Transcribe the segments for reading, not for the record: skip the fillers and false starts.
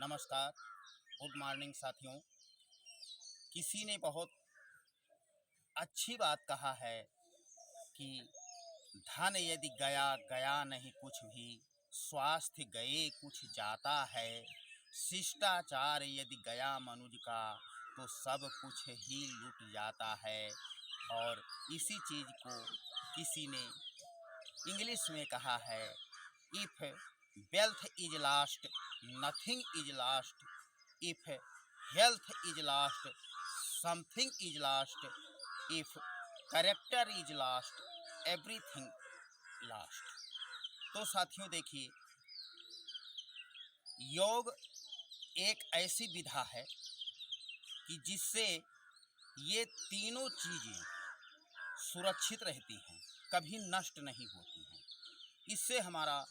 नमस्कार, good morning साथियों। किसी ने बहुत अच्छी बात कहा है कि धन यदि गया गया नहीं कुछ भी, स्वास्थ्य गए कुछ जाता है, शिष्टाचार यदि गया मनुज का तो सब कुछ ही लुट जाता है। और इसी चीज़ को किसी ने इंग्लिश में कहा है, if wealth is last nothing is last, if health is last something is last, if character is last everything last. तो साथियों देखिए, योग एक ऐसी विधा है कि जिससे ये तीनों चीज़ें सुरक्षित रहती हैं, कभी नष्ट नहीं होती हैं। इससे हमारा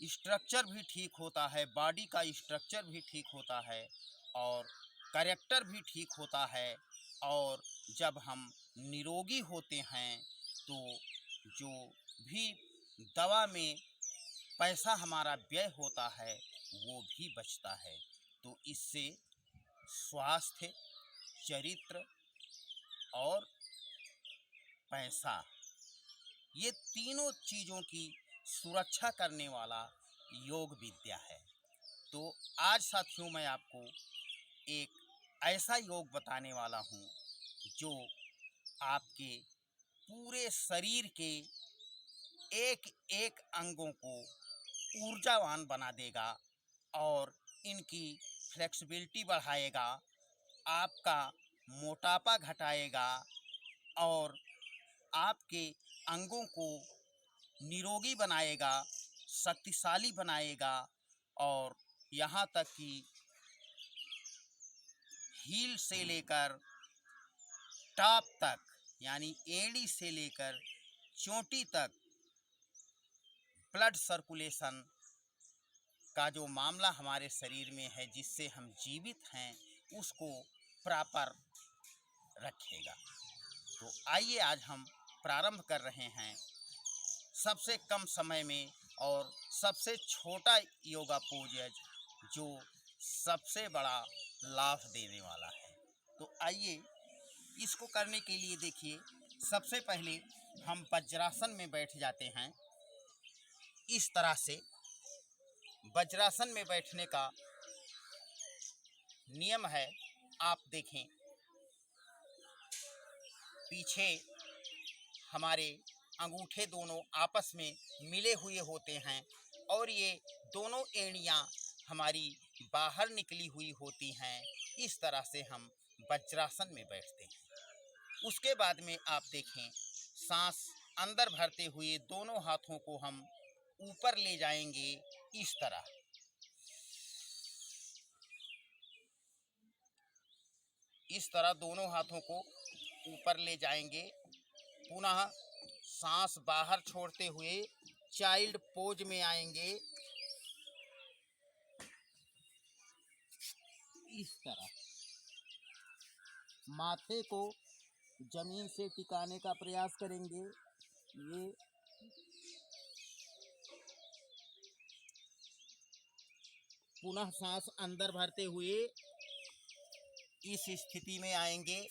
स्ट्रक्चर भी ठीक होता है, बॉडी का स्ट्रक्चर भी ठीक होता है और कैरेक्टर भी ठीक होता है। और जब हम निरोगी होते हैं तो जो भी दवा में पैसा हमारा व्यय होता है वो भी बचता है। तो इससे स्वास्थ्य, चरित्र और पैसा, ये तीनों चीज़ों की सुरक्षा करने वाला योग विद्या है। तो आज साथियों मैं आपको एक ऐसा योग बताने वाला हूँ जो आपके पूरे शरीर के एक एक अंगों को ऊर्जावान बना देगा और इनकी फ्लेक्सिबिलिटी बढ़ाएगा, आपका मोटापा घटाएगा और आपके अंगों को निरोगी बनाएगा, शक्तिशाली बनाएगा। और यहाँ तक कि हील से लेकर टॉप तक, यानी एड़ी से लेकर चोटी तक ब्लड सर्कुलेशन का जो मामला हमारे शरीर में है, जिससे हम जीवित हैं, उसको प्रॉपर रखेगा। तो आइए आज हम प्रारंभ कर रहे हैं सबसे कम समय में और सबसे छोटा योगा पोज जो सबसे बड़ा लाभ देने वाला है। तो आइए इसको करने के लिए देखिए, सबसे पहले हम वज्रासन में बैठ जाते हैं। इस तरह से वज्रासन में बैठने का नियम है, आप देखें पीछे हमारे अंगूठे दोनों आपस में मिले हुए होते हैं और ये दोनों एड़ियाँ हमारी बाहर निकली हुई होती हैं। इस तरह से हम वज्रासन में बैठते हैं। उसके बाद में आप देखें, सांस अंदर भरते हुए दोनों हाथों को हम ऊपर ले जाएंगे। इस तरह दोनों हाथों को ऊपर ले जाएंगे। पुनः सांस बाहर छोड़ते हुए चाइल्ड पोज में आएंगे। इस तरह माथे को जमीन से टिकाने का प्रयास करेंगे। ये पुनः सांस अंदर भरते हुए इस स्थिति में आएंगे।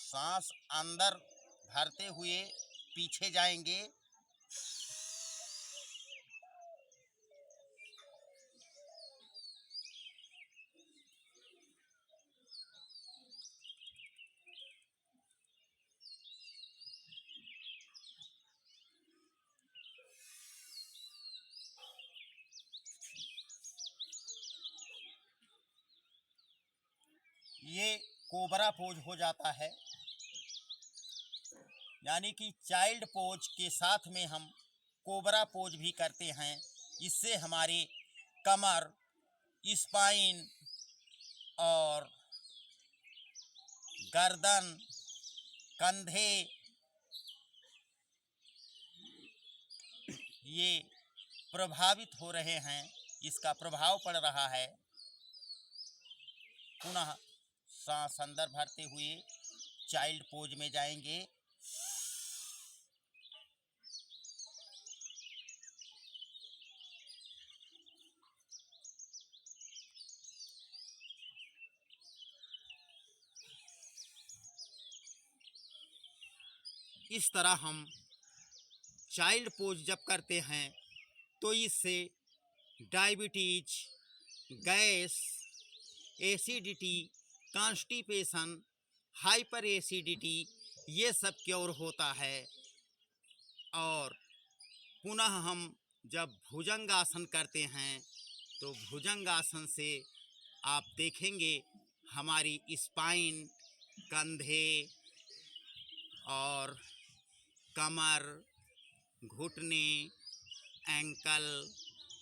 सांस अंदर भरते हुए पीछे जाएंगे। ये कोबरा पोज हो जाता है, यानी कि चाइल्ड पोज के साथ में हम कोबरा पोज भी करते हैं। इससे हमारे कमर, स्पाइन और गर्दन, कंधे ये प्रभावित हो रहे हैं। इसका प्रभाव पड़ रहा है। पुनः सांस अंदर भरते हुए चाइल्ड पोज में जाएंगे। इस तरह हम चाइल्ड पोज जब करते हैं तो इससे diabetes, gas, acidity, constipation, hyper acidity ये सब क्योर होता है। और पुनः हम जब भुजंगासन करते हैं तो भुजंगासन से आप देखेंगे हमारी स्पाइन, कंधे और कमर, घुटने, एंकल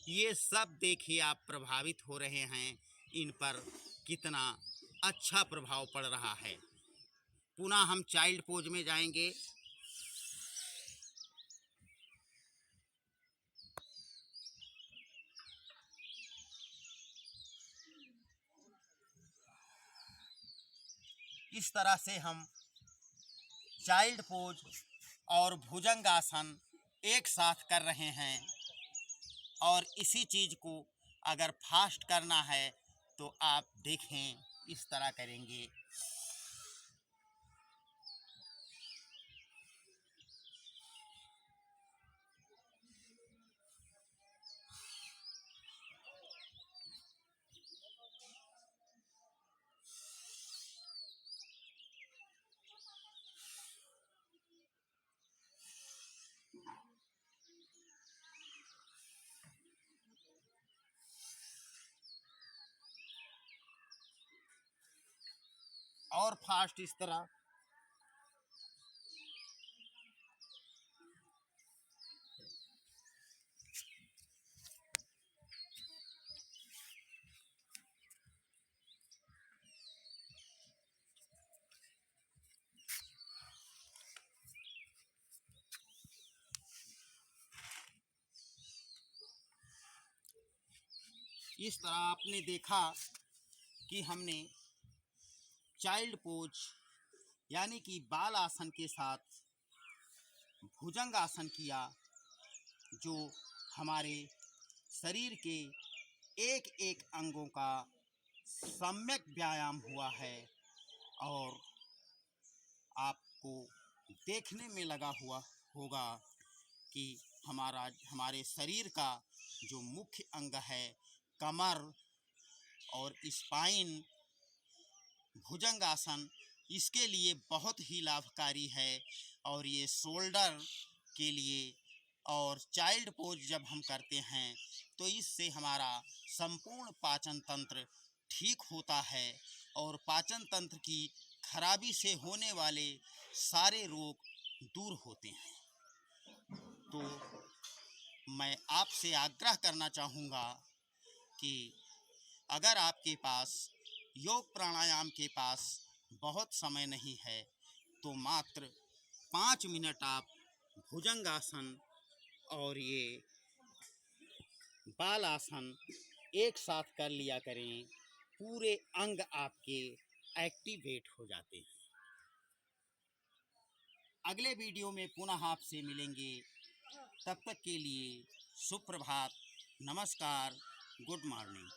ये सब देखिए आप प्रभावित हो रहे हैं। इन पर कितना अच्छा प्रभाव पड़ रहा है। पुनः हम चाइल्ड पोज में जाएंगे। इस तरह से हम चाइल्ड पोज और भुजंगासन एक साथ कर रहे हैं। और इसी चीज़ को अगर फास्ट करना है तो आप देखें इस तरह करेंगे। और फास्ट इस तरह। इस तरह आपने देखा कि हमने चाइल्ड पोज यानी कि बाल आसन के साथ भुजंग आसन किया, जो हमारे शरीर के एक एक अंगों का सम्यक व्यायाम हुआ है। और आपको देखने में लगा हुआ होगा कि हमारे शरीर का जो मुख्य अंग है कमर और स्पाइन, भुजंग आसन इसके लिए बहुत ही लाभकारी है। और ये शोल्डर के लिए और चाइल्ड पोज जब हम करते हैं तो इससे हमारा संपूर्ण पाचन तंत्र ठीक होता है और पाचन तंत्र की खराबी से होने वाले सारे रोग दूर होते हैं। तो मैं आपसे आग्रह करना चाहूँगा कि अगर आपके पास योग प्राणायाम के पास बहुत समय नहीं है तो मात्र 5 मिनट आप भुजंग आसन और ये बाल आसन एक साथ कर लिया करें। पूरे अंग आपके एक्टिवेट हो जाते हैं। अगले वीडियो में पुनः आपसे मिलेंगे। तब तक के लिए सुप्रभात, नमस्कार, गुड मॉर्निंग।